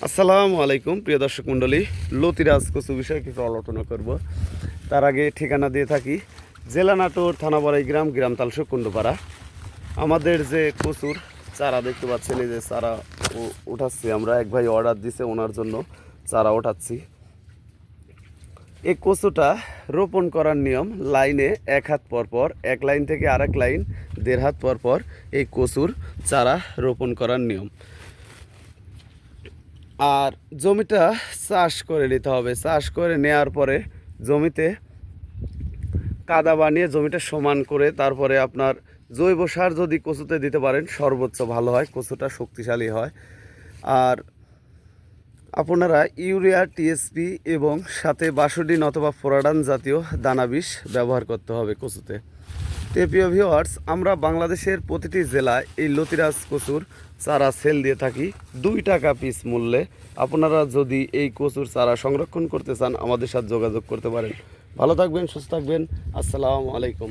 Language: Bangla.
আসসালামু আলাইকুম প্রিয় দর্শক মণ্ডলী। লতিরাজ কচু বিষয়ে কিছু আলোচনা করব। তার আগে ঠিকানা দিয়ে থাকি জেলা নাটোর, থানা বড়াইগ্রাম, গ্রাম তালসুক, কুণ্ডপাড়া। আমাদের যে কচুর চারা দেখতে পাচ্ছেন, এই যে চারা উঠাচ্ছি আমরা। এক ভাই অর্ডার দিছে, ওনার জন্য চারা ওঠাচ্ছি। এই কচুটা রোপণ করার নিয়ম লাইনে 1 হাত পর পর, এক লাইন থেকে আরেক লাইন 1.5 হাত পর পর এই কচুর চারা রোপণ করার নিয়ম। আর জমিটা চাষ করে নিতে হবে। চাষ করে নেওয়ার পরে জমিতে কাদা বানিয়ে জমিটা সমান করে তারপরে আপনার জৈব সার যদি কচুতে দিতে পারেন সর্বোচ্চ ভালো হয়, কচুটা শক্তিশালী হয়। আর আপনারা ইউরিয়া, টিএসপি এবং সাথে বাসুডিন অথবা ফোরাডান জাতীয় দানা বিষ ব্যবহার করতে হবে কচুতে। প্রিয় ভিউয়ার্স, আমরা বাংলাদেশের প্রতিটি জেলায় এই লতিরাজ কচুর চারা সেল দিয়ে থাকি 2 টাকা পিস মূল্যে। আপনারা যদি এই কচুর চারা সংরক্ষণ করতে চান আমাদের সাথে যোগাযোগ করতে পারেন। ভালো থাকবেন, সুস্থ থাকবেন। আসসালামু আলাইকুম।